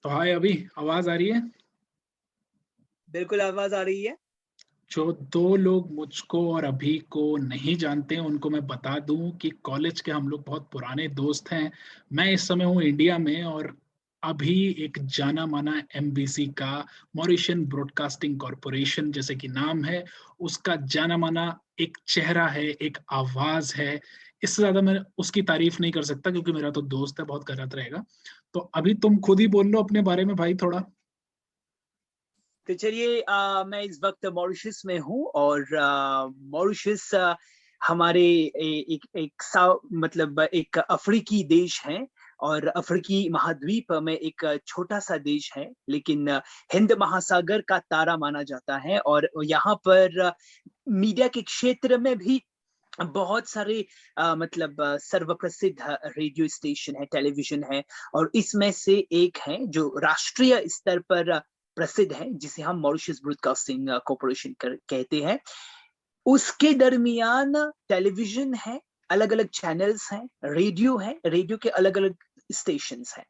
तो हाय, अभी आवाज आ रही है। बिल्कुल आवाज आ रही है। जो दो लोग मुझको और अभी को नहीं जानते हैं उनको मैं बता दूं कि कॉलेज के हम लोग बहुत पुराने दोस्त हैं। मैं इस समय हूँ इंडिया में और अभी एक जाना माना एमबीसी का, मॉरिशन ब्रॉडकास्टिंग कॉरपोरेशन जैसे कि नाम है, उसका जाना माना एक चेहरा है, एक आवाज है। इससे ज्यादा मैं उसकी तारीफ नहीं कर सकता क्योंकि मेरा तो दोस्त है, बहुत गलत रहेगा। तो अभी तुम खुद ही बोल लो अपने बारे में भाई थोड़ा। तो चलिए, मैं इस वक्त मॉरिशस में हूँ और मॉरिशस हमारे मतलब एक अफ्रीकी देश है। और अफ्रीकी महाद्वीप में एक छोटा सा देश है, लेकिन हिंद महासागर का तारा माना जाता है। और यहाँ पर मीडिया के क्षेत्र में भी बहुत सारे मतलब सर्वप्रसिद्ध रेडियो स्टेशन है, टेलीविजन है। और इसमें से एक है जो राष्ट्रीय स्तर पर प्रसिद्ध है, जिसे हम मॉरिशस ब्रॉडकास्टिंग कॉरपोरेशन कहते हैं। उसके दरमियान टेलीविजन है, अलग अलग चैनल्स हैं, रेडियो है, रेडियो के अलग अलग स्टेशन हैं।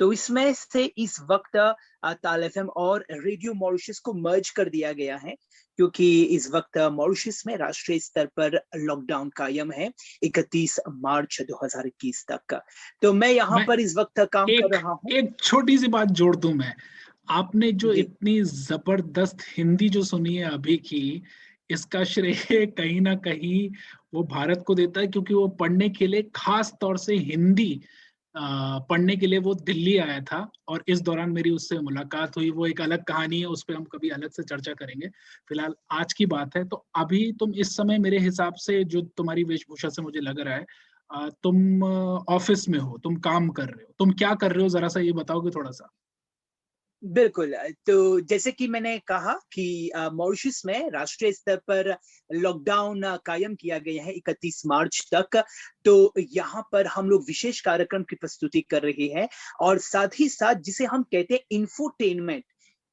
तो इसमें से इस वक्त ताल एफएम और रेडियो मॉरिशस को मर्ज कर दिया गया है, क्योंकि इस वक्त मॉरिशस में राष्ट्रीय स्तर पर लॉकडाउन कायम है 31 मार्च 2021 तक। तो मैं यहाँ मैं पर इस वक्त काम कर एक रहा हूँ। एक छोटी सी बात जोड़ दूं मैं। आपने जो जी। इतनी जबरदस्त हिंदी जो सुनी है अभी की, इसका श्रेय कहीं ना कहीं वो भारत को देता है, क्योंकि वो पढ़ने के लिए, खास तौर से हिंदी पढ़ने के लिए वो दिल्ली आया था। और इस दौरान मेरी उससे मुलाकात हुई, वो एक अलग कहानी है, उस पर हम कभी अलग से चर्चा करेंगे। फिलहाल आज की बात है। तो अभी तुम इस समय मेरे हिसाब से, जो तुम्हारी वेशभूषा से मुझे लग रहा है, तुम ऑफिस में हो, तुम काम कर रहे हो। तुम क्या कर रहे हो, जरा सा ये बताओगे थोड़ा सा। बिल्कुल। तो जैसे कि मैंने कहा कि मॉरिशस में राष्ट्रीय स्तर पर लॉकडाउन कायम किया गया है 31 मार्च तक। तो यहाँ पर हम लोग विशेष कार्यक्रम की प्रस्तुति कर रहे हैं, और साथ ही साथ जिसे हम कहते हैं इंफोटेनमेंट,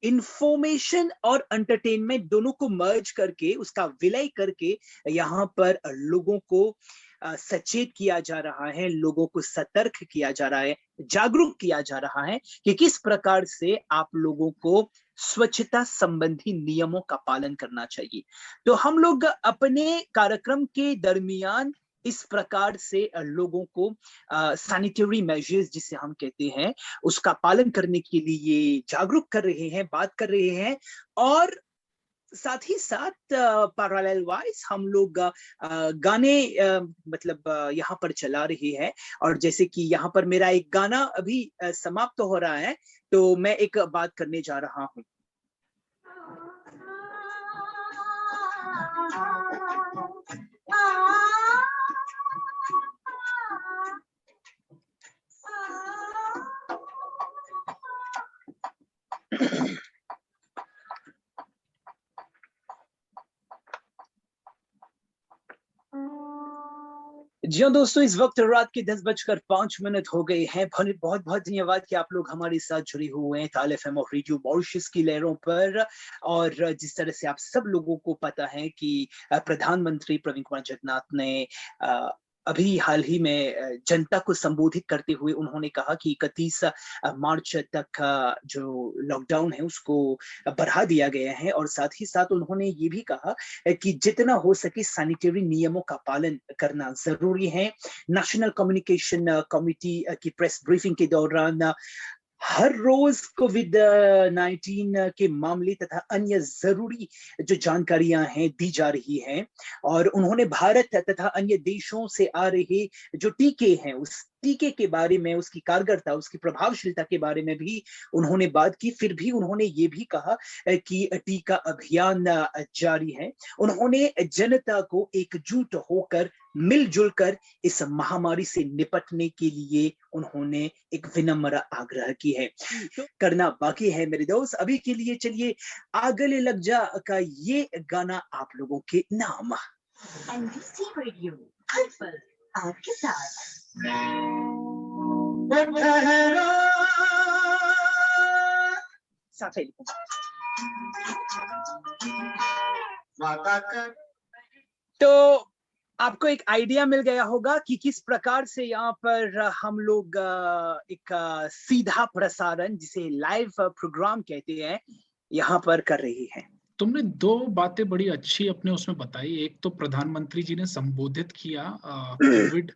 इंफॉर्मेशन और एंटरटेनमेंट दोनों को मर्ज करके, उसका विलय करके यहाँ पर लोगों को सचेत किया जा रहा है, लोगों को सतर्क किया जा रहा है, जागरूक किया जा रहा है कि किस प्रकार से आप लोगों को स्वच्छता संबंधी नियमों का पालन करना चाहिए। तो हम लोग अपने कार्यक्रम के दरमियान इस प्रकार से लोगों को सैनिटरी मेजर्स जिसे हम कहते हैं, उसका पालन करने के लिए जागरूक कर रहे हैं, बात कर रहे हैं। और साथ ही साथ पैरेलल वाइज हम लोग गाने मतलब यहाँ पर चला रहे हैं। और जैसे कि यहाँ पर मेरा एक गाना अभी समाप्त हो रहा है, तो मैं एक बात करने जा रहा हूँ। जी हाँ दोस्तों, इस वक्त रात के 10:05 हो गए हैं। बहुत बहुत धन्यवाद कि आप लोग हमारे साथ जुड़े हुए हैं ताल एफएम और रेडियो मॉरिशस की लहरों पर। और जिस तरह से आप सब लोगों को पता है कि प्रधानमंत्री प्रवीण कुमार जगन्नाथ ने अभी हाल ही में जनता को संबोधित करते हुए उन्होंने कहा कि 31 मार्च तक जो लॉकडाउन है उसको बढ़ा दिया गया है। और साथ ही साथ उन्होंने ये भी कहा कि जितना हो सके सैनिटरी नियमों का पालन करना जरूरी है। नेशनल कम्युनिकेशन कमिटी की प्रेस ब्रीफिंग के दौरान हर रोज कोविड 19 के मामले तथा अन्य जरूरी जो जानकारियां हैं दी जा रही हैं। और उन्होंने भारत तथा अन्य देशों से आ रहे जो टीके हैं, उस टीके के बारे में, उसकी कारगरता, उसकी प्रभावशीलता के बारे में भी उन्होंने बात की। फिर भी उन्होंने ये भी कहा कि टीका अभियान जारी है। उन्होंने जनता को एकजुट होकर, मिलजुल कर इस महामारी से निपटने के लिए उन्होंने एक विनम्र आग्रह की है। तो करना बाकी है मेरे दोस्त। अभी के लिए चलिए आगले लग जा का ये गाना आप लोगों के नाम। एनबीसी रेडियो हर पल आपके साथ। साथ ही तो आपको एक आइडिया मिल गया होगा कि किस प्रकार से यहाँ पर हम लोग एक सीधा प्रसारण, जिसे लाइव प्रोग्राम कहते हैं, यहाँ पर कर रही हैं। तुमने दो बातें बड़ी अच्छी अपने उसमें बताई। एक तो प्रधानमंत्री जी ने संबोधित किया कोविड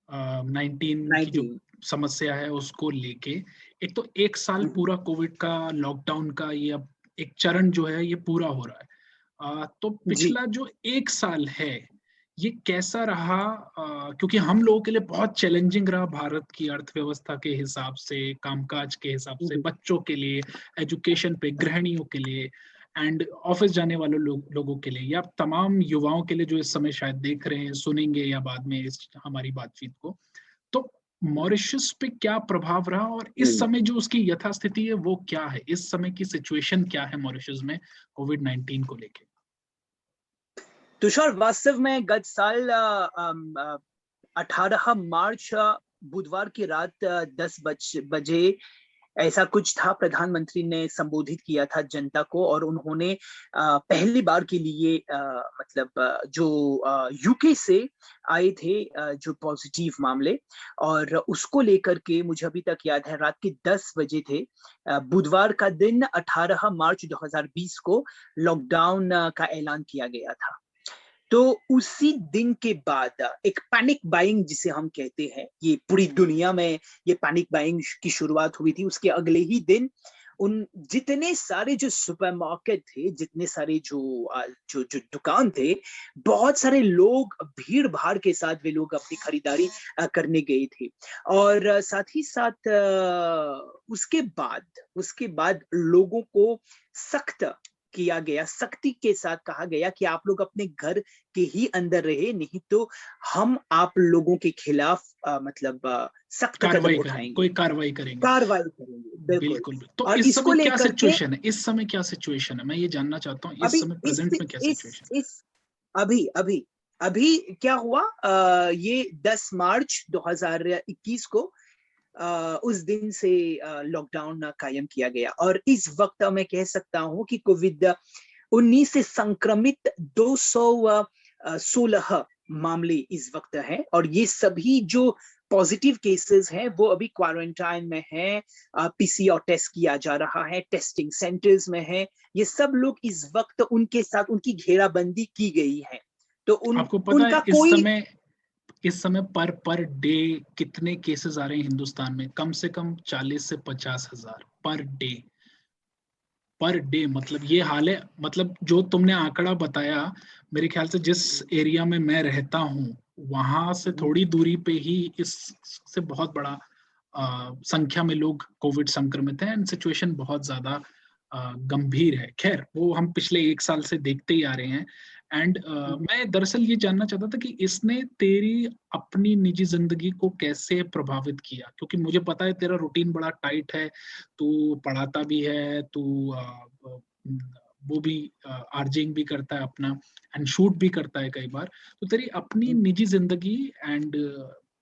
19 की जो 19 समस्या है उसको लेके। एक तो एक साल पूरा कोविड का लॉकडाउन का ये अब एक चरण जो है ये पूरा हो रहा है। तो जी पिछला जो एक साल है ये कैसा रहा? क्योंकि हम लोगों के लिए बहुत चैलेंजिंग रहा, भारत की अर्थव्यवस्था के हिसाब से, कामकाज के हिसाब से, जी बच्चों के लिए, एजुकेशन पे, गृहिणियों के लिए एंड ऑफिस जाने वाले लोगों के लिए, या तमाम युवाओं के लिए जो इस समय शायद देख रहे हैं, सुनेंगे या बाद में इस हमारी बातचीत को। तो मॉरिशस पे क्या प्रभाव रहा और इस समय जो उसकी यथास्थिति है वो क्या है? इस समय की सिचुएशन क्या है मॉरिशस में कोविड 19 को लेके? तुषार, वास्तव में गत साल 18 मार्च बुधवार की रात 10 बजे ऐसा कुछ था। प्रधानमंत्री ने संबोधित किया था जनता को, और उन्होंने पहली बार के लिए मतलब जो यूके से आए थे जो पॉजिटिव मामले, और उसको लेकर के मुझे अभी तक याद है रात के 10 बजे थे, बुधवार का दिन 18 मार्च 2020 को लॉकडाउन का ऐलान किया गया था। तो उसी दिन के बाद एक पैनिक बाइंग जिसे हम कहते हैं, ये पूरी दुनिया में ये पैनिक बाइंग की शुरुआत हुई थी। उसके अगले ही दिन उन जितने सारे जो सुपरमार्केट थे, जितने सारे जो दुकान थे, बहुत सारे लोग भीड़ भाड़ के साथ वे लोग अपनी खरीदारी करने गए थे। और साथ ही साथ उसके बाद लोगों को सख्त किया गया, सख्ती के साथ कहा गया कि आप लोग अपने घर के ही अंदर रहे, नहीं तो हम आप लोगों के खिलाफ मतलब सख्त कदम उठाएंगे, कोई कार्रवाई करेंगे। कार्रवाई करेंगे। बिल्कुल। बिल्कुल। तो और इस इसको समय क्या लेकर के सिचुएशन है? इस समय क्या सिचुएशन है, मैं ये जानना चाहता हूँ, इस अभी समय प्रेजेंट में क्या सिचुएशन है? इस अभी अभी अभी क्या हुआ, ये 10 मार्च 2021 को उस दिन से लॉकडाउन कायम किया गया। और इस वक्त मैं कह सकता हूं कि कोविड 19 से संक्रमित 216 मामले इस वक्त हैं, और ये सभी जो पॉजिटिव केसेस हैं वो अभी क्वारंटाइन में हैं, पीसीआर टेस्ट किया जा रहा है, टेस्टिंग सेंटर्स में है। ये सब लोग इस वक्त उनके साथ उनकी घेराबंदी की गई है। तो आपको पता उनका है कोई इस समय पर डे कितने केसेस आ रहे हैं हिंदुस्तान में? कम से कम 40 से 50 हजार पर डे। मतलब ये हाल है। मतलब जो तुमने आंकड़ा बताया, मेरे ख्याल से जिस एरिया में मैं रहता हूँ वहां से थोड़ी दूरी पे ही इससे बहुत बड़ा संख्या में लोग कोविड संक्रमित हैं एंड सिचुएशन बहुत ज्यादा गंभीर है। खैर, वो हम पिछले एक साल से देखते ही आ रहे हैं। एंड मैं दरअसल ये जानना चाहता था कि इसने तेरी अपनी निजी जिंदगी को कैसे प्रभावित किया, क्योंकि मुझे पता है तेरा रूटीन बड़ा टाइट है, तू पढ़ाता भी है, तू वो भी आर्जिंग भी करता है अपना एंड शूट भी करता है कई बार। तो तेरी अपनी निजी जिंदगी and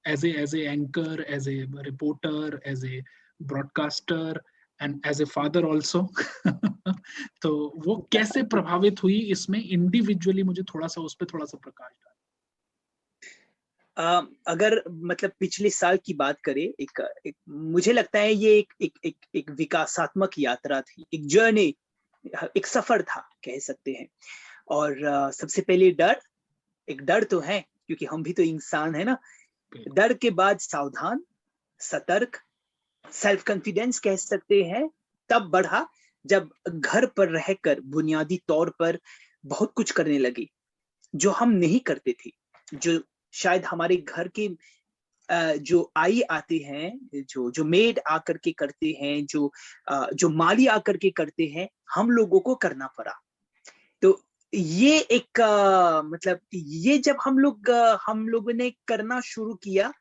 as a anchor, as a reporter, as a broadcaster and as a father also तो वो कैसे प्रभावित हुई इसमें इंडिविजुअली? मुझे थोड़ा सा उस पर थोड़ा सा प्रकाश डाल। अगर मतलब पिछले साल की बात करें, एक मुझे लगता है ये एक विकासात्मक यात्रा थी, एक जर्नी, एक सफर था कह सकते हैं। और सबसे पहले एक डर तो है, क्योंकि हम भी तो इंसान है ना। डर के बाद सावधान, सतर्क, सेल्फ कॉन्फिडेंस कह सकते हैं, तब बढ़ा जब घर पर रहकर बुनियादी तौर पर बहुत कुछ करने लगी जो हम नहीं करते थे, जो शायद हमारे घर के जो आई आते हैं, जो मेड आकर के करते हैं, जो माली आकर के करते हैं, हम लोगों को करना पड़ा। तो ये एक मतलब ये जब हम लोगों ने करना शुरू किया,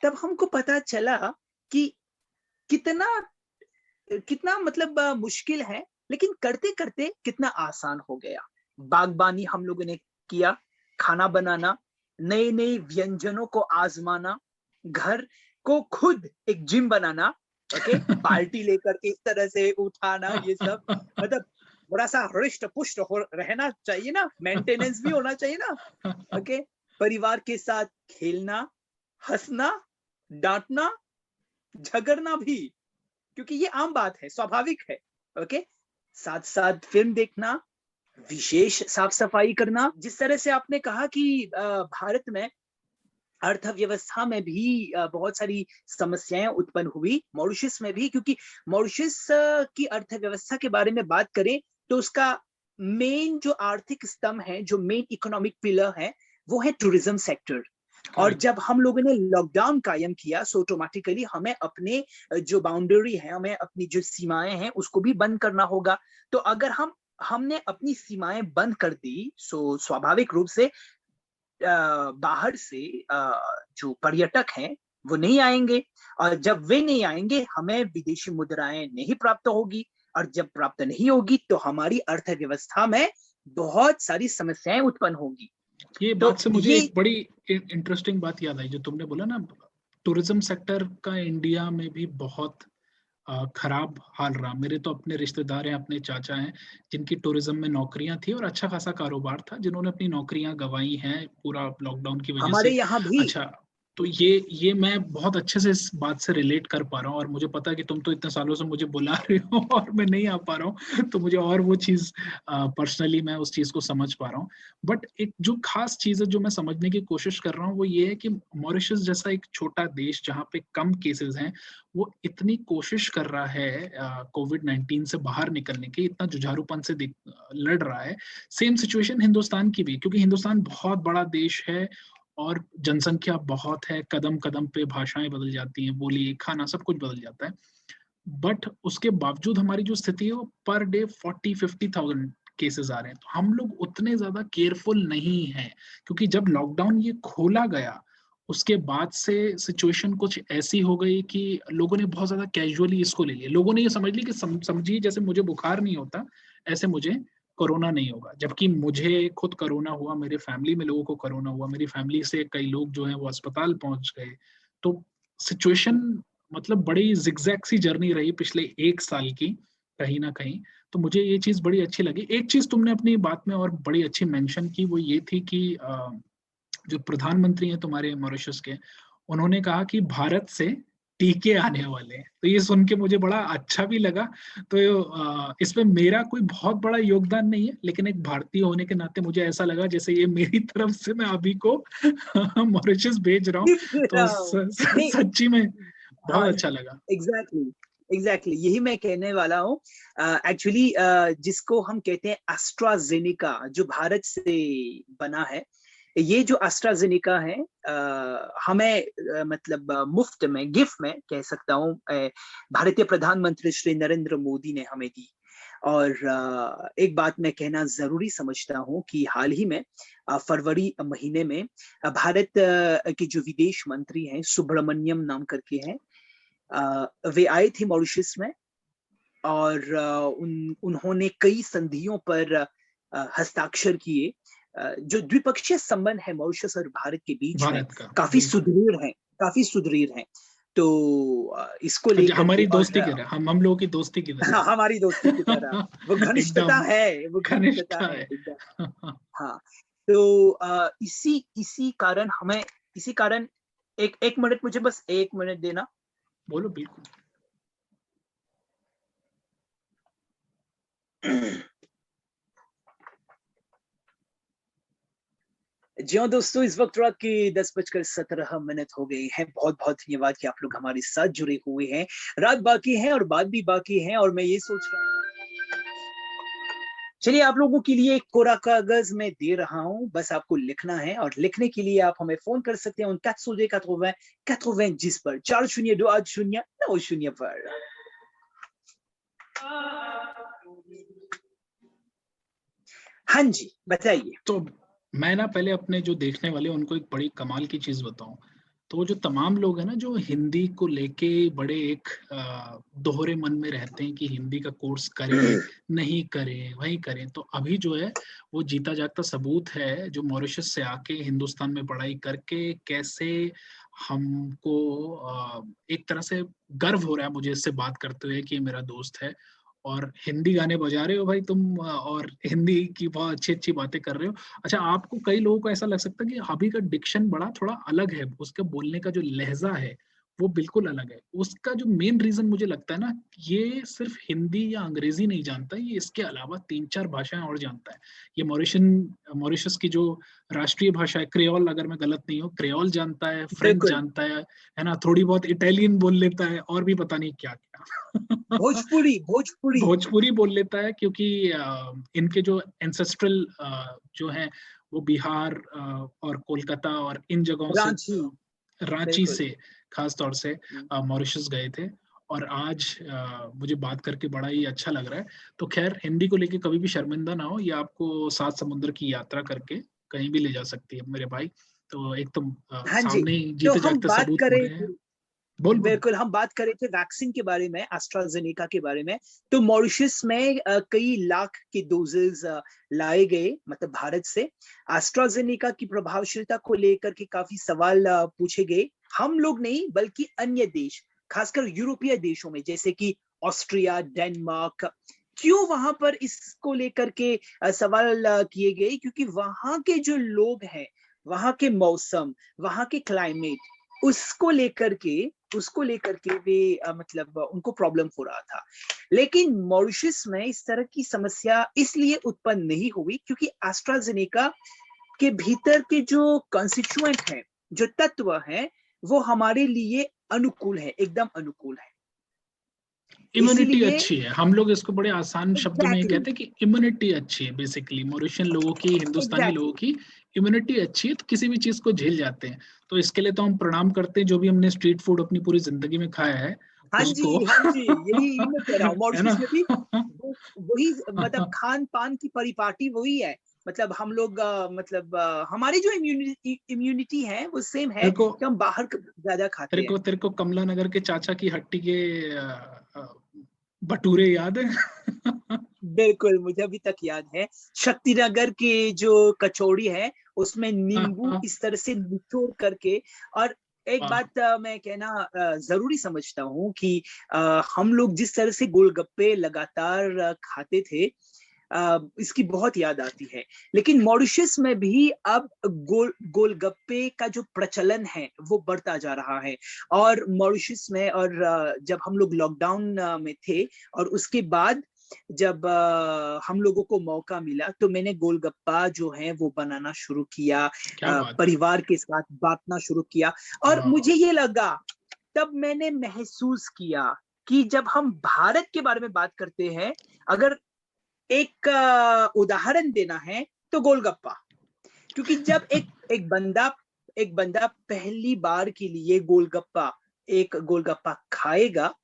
तब हमको पता चला कि कितना कितना मतलब मुश्किल है, लेकिन करते करते कितना आसान हो गया। बागबानी हम लोगों ने किया, खाना बनाना, नए नए व्यंजनों को आजमाना, घर को खुद एक जिम बनाना, ओके, बाल्टी लेकर के इस तरह से उठाना, ये सब मतलब थोड़ा सा हृष्ट पुष्ट हो रहना चाहिए ना, मेंटेनेंस भी होना चाहिए ना, ओके। परिवार के साथ खेलना, हंसना, डांटना, झगड़ना भी, क्योंकि ये आम बात है, स्वाभाविक है। ओके, साथ साथ फिल्म देखना, विशेष साफ सफाई करना। जिस तरह से आपने कहा कि भारत में अर्थव्यवस्था में भी बहुत सारी समस्याएं उत्पन्न हुई, मॉरिशस में भी, क्योंकि मॉरिशस की अर्थव्यवस्था के बारे में बात करें तो उसका मेन जो आर्थिक स्तंभ है, जो मेन इकोनॉमिक पिलर है, वो है टूरिज्म सेक्टर। और जब हम लोगों ने लॉकडाउन कायम किया, सो ऑटोमेटिकली हमें अपने जो बाउंड्री है, हमें अपनी जो सीमाएं हैं, उसको भी बंद करना होगा। तो अगर हमने अपनी सीमाएं बंद कर दी, सो स्वाभाविक रूप से बाहर से जो पर्यटक हैं वो नहीं आएंगे, और जब वे नहीं आएंगे हमें विदेशी मुद्राएं नहीं प्राप्त होगी, और जब प्राप्त नहीं होगी तो हमारी अर्थव्यवस्था में बहुत सारी समस्याएं उत्पन्न होंगी। ये तो बात से मुझे ये एक बड़ी इंटरेस्टिंग बात याद आई जो तुमने बोला ना, टूरिज्म सेक्टर का इंडिया में भी बहुत खराब हाल रहा। मेरे तो अपने रिश्तेदार हैं, अपने चाचा हैं जिनकी टूरिज्म में नौकरियां थी और अच्छा खासा कारोबार था, जिन्होंने अपनी नौकरियां गंवाई हैं पूरा लॉकडाउन की वजह हमारे से। यहाँ भी अच्छा, तो ये मैं बहुत अच्छे से इस बात से रिलेट कर पा रहा हूँ, और मुझे पता है कि तुम तो इतने सालों से मुझे बुला रहे हो और मैं नहीं आ पा रहा हूँ, तो मुझे और वो चीज पर्सनली मैं उस चीज को समझ पा रहा हूँ। बट एक जो खास चीज है जो मैं समझने की कोशिश कर रहा हूँ वो ये है कि मॉरिशस जैसा एक छोटा देश जहाँ पे कम केसेस हैं, वो इतनी कोशिश कर रहा है कोविड-19 से बाहर निकलने की, इतना जुझारूपन से लड़ रहा है। सेम सिचुएशन हिंदुस्तान की भी, क्योंकि हिंदुस्तान बहुत बड़ा देश है और जनसंख्या बहुत है, कदम कदम पे भाषाएं बदल जाती हैं, बोली, खाना सब कुछ बदल जाता है। बट उसके बावजूद हमारी जो स्थिति है वो पर डे 40-50,000 केसेस आ रहे हैं। तो हम लोग उतने ज्यादा केयरफुल नहीं है, क्योंकि जब लॉकडाउन ये खोला गया उसके बाद से सिचुएशन कुछ ऐसी हो गई कि लोगों ने बहुत ज्यादा कैजुअली इसको ले लिया। लोगों ने ये समझ लिया कि समझिए जैसे मुझे बुखार नहीं होता ऐसे मुझे कोरोना नहीं होगा, जबकि मुझे खुद कोरोना हुआ, मेरे फैमिली में लोगों को कोरोना हुआ, मेरी फैमिली से कई लोग जो हैं वो अस्पताल पहुंच गए। तो सिचुएशन मतलब बड़ी जिगजैग सी जर्नी रही पिछले 1 साल की, कहीं ना कहीं। तो मुझे ये चीज बड़ी अच्छी लगी। एक चीज तुमने अपनी बात में और बड़ी अच्छी मेंशन की, वो ये थी कि जो प्रधानमंत्री हैं तुम्हारे मॉरिशस के, उन्होंने कहा कि भारत से टीके आने वाले हैं। तो ये सुन के मुझे बड़ा अच्छा भी लगा। तो इसमें मेरा कोई बहुत बड़ा योगदान नहीं है, लेकिन एक भारतीय होने के नाते मुझे ऐसा लगा जैसे ये मेरी तरफ से मैं अभी को मॉरिशस भेज रहा हूँ। तो नहीं, सच्ची में बहुत हाँ, अच्छा लगा। एग्जैक्टली एग्जैक्टली यही मैं कहने वाला हूँ। एक्चुअली जिसको हम कहते हैं एस्ट्राजेनिका, जो भारत से बना है, ये जो एस्ट्राजेनिका है हमें मतलब मुफ्त में, गिफ्ट में कह सकता हूँ, भारतीय प्रधानमंत्री श्री नरेंद्र मोदी ने हमें दी। और एक बात मैं कहना जरूरी समझता हूँ कि हाल ही में फरवरी महीने में भारत के जो विदेश मंत्री हैं, सुब्रमण्यम नाम करके हैं, वे आए थे मॉरिशस में, और उन्होंने कई संधियों पर हस्ताक्षर किए। जो द्विपक्षीय संबंध है मॉरिशस और भारत के बीच में, भारत का काफी बिल्कुल। सुदृढ़ है, काफी सुदृढ़ है। तो इसको अच्छा, लेकर के, हमारी और दोस्ती की तरह, हम लोगों की दोस्ती की हाँ, तरह। हमारी दोस्ती की तरह, वो घनिष्ठता एकदम है, वो घनिष्ठता घनिष्ठता है है। एकदम। हाँ, तो इसी इसी कारण हमें, इसी कारण, एक एक मिनट, मुझे बस एक मिनट देना। बोलो बिल्कुल। जी हाँ दोस्तों, इस वक्त रात के 10:17 हो गए हैं। बहुत बहुत धन्यवाद कि आप लोग हमारे साथ जुड़े हुए हैं। रात बाकी है और बात भी बाकी है, और मैं ये सोच रहा हूँ, चलिए आप लोगों के लिए एक कोरा कागज मैं दे रहा हूँ, बस आपको लिखना है, और लिखने के लिए आप हमें फोन कर सकते हैं 402 पर, 4028090 पर। हाँ जी, बताइए। तो मैं ना पहले अपने जो देखने वाले उनको एक बड़ी कमाल की चीज बताऊं। तो वो जो तमाम लोग हैं ना जो हिंदी को लेके बड़े एक दोहरे मन में रहते हैं कि हिंदी का कोर्स करें नहीं करें, वही करें, तो अभी जो है वो जीता जागता सबूत है जो मॉरिशस से आके हिंदुस्तान में पढ़ाई करके कैसे हमको एक तरह से गर्व हो रहा है मुझे इससे बात करते हुए कि ये मेरा दोस्त है। और हिंदी गाने बजा रहे हो भाई तुम, और हिंदी की बहुत अच्छी अच्छी बातें कर रहे हो। अच्छा, आपको कई लोगों को ऐसा लग सकता है कि अभी का डिक्शन बड़ा थोड़ा अलग है, उसके बोलने का जो लहजा है वो बिल्कुल अलग है। उसका जो मेन रीजन मुझे लगता है ना, ये सिर्फ हिंदी या अंग्रेजी नहीं जानता, ये इसके अलावा 3-4 भाषाएं और जानता है। ये मॉरिशस की जो राष्ट्रीय भाषा है क्रेओल, अगर मैं गलत नहीं हूँ, क्रेओल जानता है, फ्रेंच बिल्कुल। जानता है ना, थोड़ी बहुत इटालियन बोल लेता है, और भी पता नहीं क्या क्या भोजपुरी, भोजपुरी। भोजपुरी बोल लेता है, क्योंकि इनके जो एंसेस्ट्रल जो है वो बिहार और कोलकाता और इन जगहों से, रांची। रांची बिल्कुल। से खास तौर से हम्म। मॉरिशस गए थे। और आज मुझे बात करके बड़ा ही अच्छा लग रहा है। तो खैर, हिंदी को लेके कभी भी शर्मिंदा ना हो, ये आपको 7 समुद्र की यात्रा करके कहीं भी ले जा सकती है मेरे भाई। तो एक तो हाँ जी। सामने ही तो जीते हम जागते बात सबूत हो करें, रहे हैं। बोल बोल। बिल्कुल हम बात कर रहे थे वैक्सीन के बारे में, एस्ट्राजेनेका के बारे में। तो मॉरिशस में कई लाख के डोजेस लाए गए, मतलब भारत से। एस्ट्राजेनेका की प्रभावशीलता को लेकर के काफी सवाल पूछे गए। हम लोग नहीं, बल्कि अन्य देश, खासकर यूरोपीय देशों में, जैसे कि ऑस्ट्रिया, डेनमार्क, क्यों वहां पर इसको लेकर के सवाल किए गए? क्योंकि वहां के जो लोग हैं, वहां के मौसम, वहां के क्लाइमेट, उसको लेकर के उसको लेकर के वे मतलब उनको प्रॉब्लम हो रहा था। लेकिन मॉरिशस में इस तरह की समस्या इसलिए उत्पन्न नहीं हुई क्योंकि एस्ट्राजेनेका के भीतर के जो कॉन्स्टिट्यूएंट हैं, जो तत्व हैं, वो हमारे लिए अनुकूल है, एकदम अनुकूल है। इम्यूनिटी इसीलिए अच्छी है, हम लोग इसको बड़े आसान शब्दों में ये एग्जैक्टली, कहते हैं कि इम्यूनिटी अच्छी है। बेसिकली मॉरिशियन लोगों की, हिंदुस्तानी लोगों एग्जैक्टली। की इम्यूनिटी अच्छी है, तो किसी भी चीज को झेल जाते हैं। तो इसके लिए तो हम प्रणाम करते हैं, जो भी हमने स्ट्रीट फूड अपनी पूरी जिंदगी में खाया है हाँ जी, उसको हाँ जी, यही मैं कह रहा हूँ। है मॉरिशस ना। में भी वही, मतलब खान पान की परिपाटी वही है। मतलब हम लोग मतलब हमारी जो इम्यूनिटी है वो सेम है तेरे को कि हम बाहर ज्यादा खाते हैं। तेरे को कमला नगर के चाचा की हट्टी के अ, भटूरे याद है? बिल्कुल, मुझे अभी तक याद है। शक्तिनगर के जो कचौड़ी है, उसमें नींबू इस तरह से निचोड़ करके। और एक वाह। बात मैं कहना जरूरी समझता हूँ कि हम लोग जिस तरह से गोलगप्पे लगातार खाते थे, इसकी बहुत याद आती है। लेकिन मॉरिशस में भी अब गोलगप्पे का जो प्रचलन है वो बढ़ता जा रहा है। और मॉरिशस में, और जब हम लोग लॉकडाउन में थे, और उसके बाद जब हम लोगों को मौका मिला, तो मैंने गोलगप्पा जो है वो बनाना शुरू किया, क्या बात है। परिवार के साथ बांटना शुरू किया। और हाँ, मुझे ये लगा, तब मैंने महसूस किया कि जब हम भारत के बारे में बात करते हैं, अगर एक उदाहरण देना है तो गोलगप्पा। क्योंकि जब एक बंदा पहली बार के लिए एक गोलगप्पा खाएगा,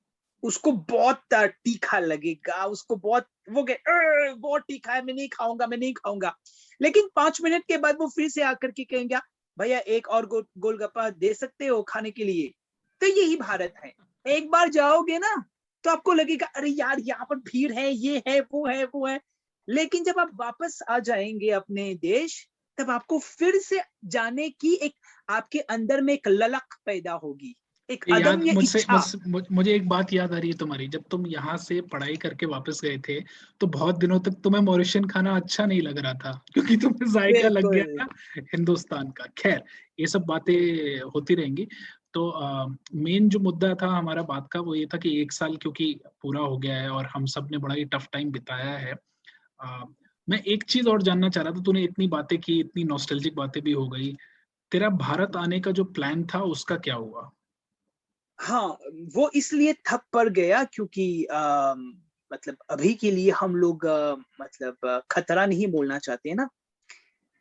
उसको बहुत तीखा लगेगा, उसको बहुत बहुत तीखा है, मैं नहीं खाऊंगा, मैं नहीं खाऊंगा। लेकिन 5 मिनट के बाद वो फिर से आकर के कहेंगे, भैया एक और गोलगप्पा दे सकते हो खाने के लिए। तो यही भारत है। एक बार जाओगे ना, तो आपको लगेगा अरे यार, यहाँ पर भीड़ है, ये है, वो है, वो है। लेकिन जब आप वापस आ जाएंगे अपने देश, तब आपको फिर से जाने की एक, आपके अंदर में एक ललक पैदा होगी, एक ये याद अदम्य इच्छा। मुझे एक बात याद आ रही है तुम्हारी, जब तुम यहाँ से पढ़ाई करके वापस गए थे तो बहुत दिनों तक तुम्हें मॉरिशियन खाना अच्छा नहीं लग रहा था, क्योंकि तुम्हें जायका लग गया बिल्कुल। था हिंदुस्तान का। खैर, ये सब बातें होती रहेंगी। तो मेन जो मुद्दा था हमारा बात का वो ये था कि 1 साल क्योंकि पूरा हो गया है और हम सब ने बड़ा ही टफ टाइम बिताया है। अ, मैं एक चीज और जानना चाह रहा था, तूने इतनी बातें की, इतनी नॉस्टैल्जिक बातें भी हो गई, तेरा भारत आने का जो प्लान था उसका क्या हुआ? हाँ, वो इसलिए ठप पड़ गया क्योंकि मतलब अभी के लिए हम लोग मतलब खतरा नहीं बोलना चाहते ना,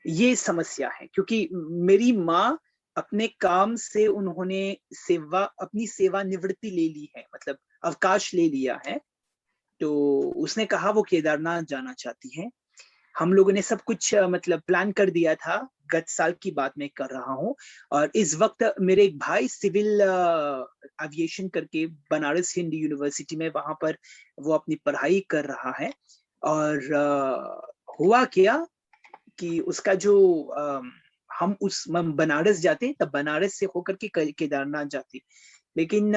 ये समस्या है। क्योंकि मेरी माँ अपने काम से, उन्होंने अपनी सेवा निवृत्ति ले ली है, मतलब अवकाश ले लिया है। तो उसने कहा वो केदारनाथ जाना चाहती है। हम लोगों ने सब कुछ मतलब प्लान कर दिया था। गत साल की बात मैं कर रहा हूँ। और इस वक्त मेरे एक भाई सिविल एविएशन करके बनारस हिंदू यूनिवर्सिटी में, वहां पर वो अपनी पढ़ाई कर रहा है। और हुआ क्या कि उसका जो हम बनारस जाते, तब बनारस से होकर के केदारनाथ जाते। लेकिन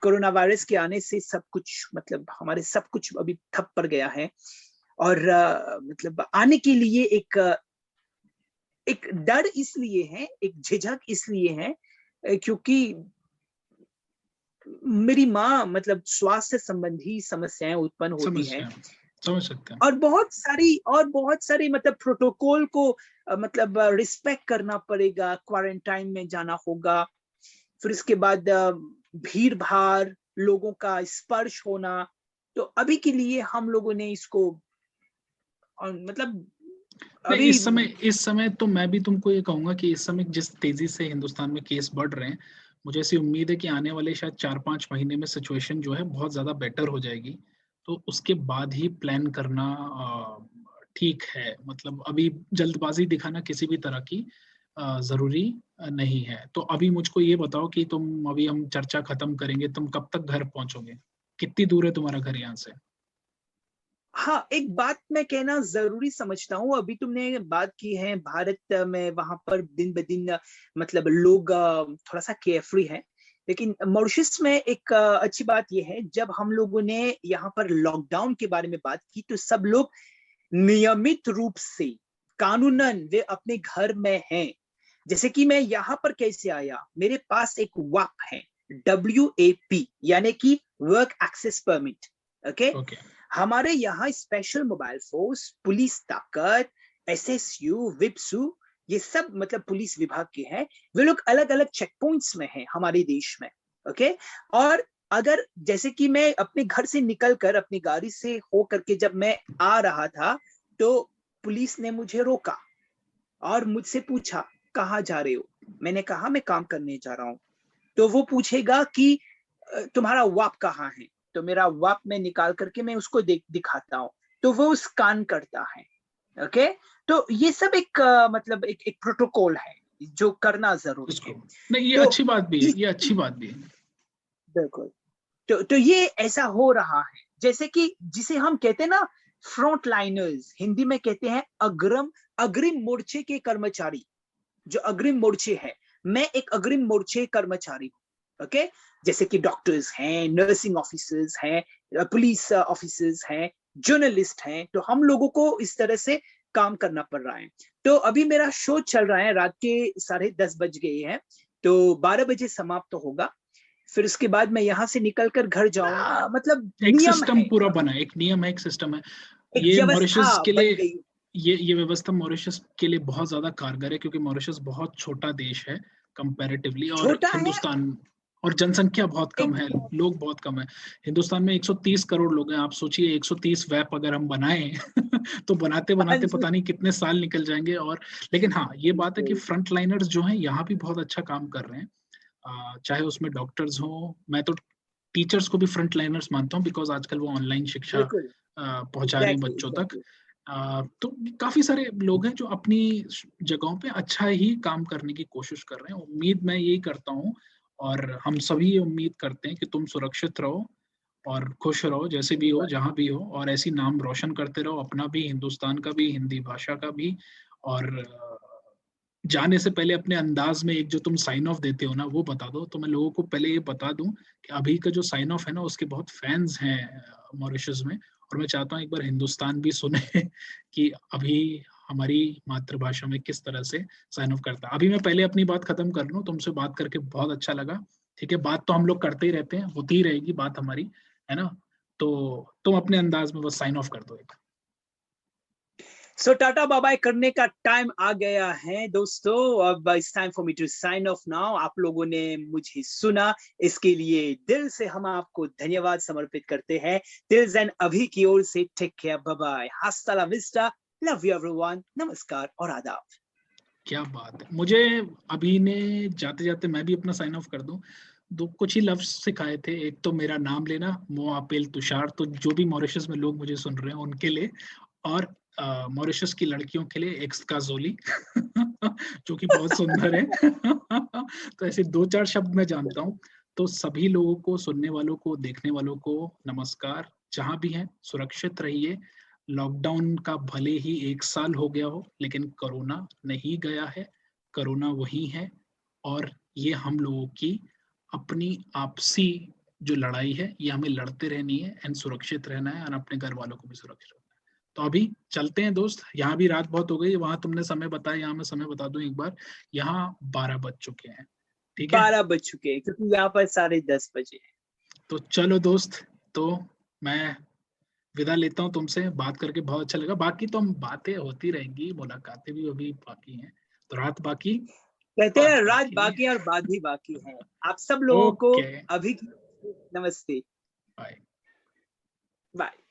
कोरोना वायरस के आने से सब कुछ मतलब हमारे सब कुछ अभी ठप पड़ गया है। और मतलब आने के लिए एक डर इसलिए है, एक झिझक इसलिए है क्योंकि मेरी माँ मतलब स्वास्थ्य संबंधी समस्याएं उत्पन्न होती हैं। समस्या समझ सकते हैं। और बहुत सारी मतलब प्रोटोकॉल को मतलब रिस्पेक्ट करना पड़ेगा, क्वारंटाइन में जाना होगा। फिर इसके बाद भीड़ भाड़, लोगों का स्पर्श होना। तो अभी के लिए हम लोगों ने इसको मतलब नहीं, अभी इस समय तो मैं भी तुमको ये कहूंगा कि इस समय जिस तेजी से हिंदुस्तान में केस बढ़ रहे हैं, मुझे ऐसी उम्मीद है कि आने वाले शायद 4-5 महीने में सिचुएशन जो है बहुत ज्यादा बेटर हो जाएगी। तो उसके बाद ही प्लान करना ठीक है। मतलब अभी जल्दबाजी दिखाना किसी भी तरह की जरूरी नहीं है। तो अभी मुझको ये बताओ कि तुम, अभी हम चर्चा खत्म करेंगे, तुम कब तक घर पहुंचोगे? कितनी दूर है तुम्हारा घर यहाँ से? हाँ, एक बात मैं कहना जरूरी समझता हूँ। अभी तुमने बात की है भारत में, वहां पर दिन ब दिन मतलब लोग थोड़ा सा केयरफ्री है। लेकिन मॉरिशस में एक अच्छी बात यह है, जब हम लोगों ने यहाँ पर लॉकडाउन के बारे में बात की तो सब लोग नियमित रूप से कानूनन वे अपने घर में हैं। जैसे कि मैं यहाँ पर कैसे आया, मेरे पास एक वाप है, WAP यानी कि work access permit. Okay, okay. हमारे यहाँ स्पेशल मोबाइल फोर्स, पुलिस ताकत, SSU, विप्सू, ये सब मतलब पुलिस विभाग के हैं। वे लोग अलग अलग चेक पॉइंट्स में हैं हमारे देश में। ओके, और अगर जैसे कि मैं अपने घर से निकलकर अपनी गाड़ी से हो करके जब मैं आ रहा था तो पुलिस ने मुझे रोका और मुझसे पूछा कहाँ जा रहे हो। मैंने कहा मैं काम करने जा रहा हूँ। तो वो पूछेगा कि तुम्हारा वाप कहाँ है। तो मेरा वाप में निकाल करके मैं उसको दिखाता हूँ, तो वो स्कैन करता है। ओके, तो ये सब एक मतलब एक प्रोटोकॉल है जो करना जरूरी उसको है। नहीं, ये तो अच्छी बात भी है, इस ये अच्छी बात भी है। बिल्कुल, तो ये ऐसा हो रहा है जैसे कि जिसे हम कहते हैं ना फ्रंट लाइनर्स, हिंदी में कहते हैं अग्रिम मोर्चे के कर्मचारी। जो अग्रिम मोर्चे है, मैं एक अग्रिम मोर्चे कर्मचारी हूँ। ओके, जैसे कि डॉक्टर्स हैं, नर्सिंग ऑफिसर्स हैं, पुलिस ऑफिसर्स हैं, जर्नलिस्ट हैं। तो हम लोगों को इस तरह से काम करना पड़ रहा है। तो अभी मेरा शो चल रहा है, रात के 10:30 बज गए हैं, तो 12 बजे समाप्त होगा। फिर उसके बाद मैं यहाँ से निकलकर घर जाऊंगा। मतलब एक नियम सिस्टम है पूरा अभी, बना है, एक नियम है, एक सिस्टम है। एक ये व्यवस्था मॉरिशस के बन लिए, गई। ये व्यवस्था मॉरिशस के लिए बहुत ज्यादा कारगर है, क्योंकि मॉरिशस बहुत छोटा देश है कंपैरेटिवली, और छोटा है हिंदुस्तान, और जनसंख्या बहुत कम एक है, लोग बहुत कम है। हिंदुस्तान में 130 करोड़ लोग हैं। आप सोचिए 130 वैप अगर हम बनाएं तो बनाते हाँ बनाते जी, पता नहीं कितने साल निकल जाएंगे। और लेकिन हाँ, ये बात है कि बिल्कुल फ्रंट लाइनर्स जो हैं यहाँ भी बहुत अच्छा काम कर रहे हैं। चाहे उसमें डॉक्टर्स हों, मैं तो टीचर्स को भी फ्रंट लाइनर्स मानता हूँ, बिकॉज आजकल वो ऑनलाइन शिक्षा बिल्कुल, पहुंचा रहे हैं एग्जैक्टली बच्चों तक। एग्जैक्टली। तो काफी सारे लोग हैं जो अपनी जगहों पे अच्छा ही काम करने की कोशिश कर रहे हैं। उम्मीद मैं यही करता हूँ, और हम सभी ये उम्मीद करते हैं कि तुम सुरक्षित रहो और खुश रहो, जैसे भी हो, धन्यवाद। जहाँ भी हो, और ऐसी नाम रोशन करते रहो, अपना भी, हिंदुस्तान का भी, हिंदी भाषा का भी। और जाने से पहले अपने अंदाज में एक जो तुम साइन ऑफ देते हो ना, वो बता दो। तो मैं लोगों को पहले ये बता दूं कि अभी का जो साइन ऑफ है ना, उसके बहुत फैंस हैं मॉरिशस में, और मैं चाहता हूँ एक बार हिंदुस्तान भी सुने कि अभी हमारी मातृभाषा में किस तरह से साइन ऑफ करता है। अभी मैं पहले अपनी बात खत्म कर लूं, तुमसे बात करके बहुत अच्छा लगा। ठीक है, बात तो हम लोग करते ही रहते हैं, होती ही रहेगी बात हमारी, है ना? तो तुम अपने अंदाज में बस साइन ऑफ कर दो एक। सो टाटा बाय बाय करने का टाइम आ गया है दोस्तों। अब it's time for me to sign off now. आप लोगों ने मुझे सुना, इसके लिए दिल से हम आपको धन्यवाद समर्पित करते हैं। दिल एंड अभी की ओर से टेक केयर, बाय बाय, हास्ता ला विस्टा, लव यू एवरीवन, नमस्कार और आदाब। क्या बात है! मुझे अभी ने जाते जाते मैं भी अपना साइन ऑफ कर दूं। दो कुछ ही लफ्ज सिखाए थे। एक तो मेरा नाम लेना, मो आपेल तुषार, तो जो भी मॉरिशस में लोग मुझे सुन रहे हैं उनके लिए, और मॉरिशस की लड़कियों के लिए एक्स का जोली जो कि बहुत सुंदर है। तो ऐसे 2-4 शब्द मैं जानता हूँ। तो सभी लोगों को, सुनने वालों को, देखने वालों को नमस्कार। जहां भी हैं सुरक्षित रहिए। लॉकडाउन का भले ही 1 साल हो गया हो, लेकिन कोरोना नहीं गया है। कोरोना वही है, और ये हम लोगों की अपनी आपसी जो लड़ाई है ये हमें लड़ते रहनी है एंड सुरक्षित रहना है और अपने घर वालों को भी सुरक्षित रखना है। तो अभी चलते हैं दोस्त, यहाँ भी रात बहुत हो गई, वहां तुमने समय बताया, यहाँ मैं समय बता दूं एक बार, यहाँ 12 बज चुके हैं। ठीक है, 12 बज चुके हैं क्योंकि यहाँ पर 10:30 बजे है। तो चलो दोस्त, तो मैं विदा लेता हूँ तुमसे, बात करके बहुत अच्छा लगा। बाकी तो हम बातें होती रहेंगी, मुलाकातें भी अभी बाकी हैं, तो रात बाकी कहते बात हैं रात बाकी। बाकी और बात भी बाकी है। आप सब लोगों को ओके, अभी नमस्ते, बाय। बाय।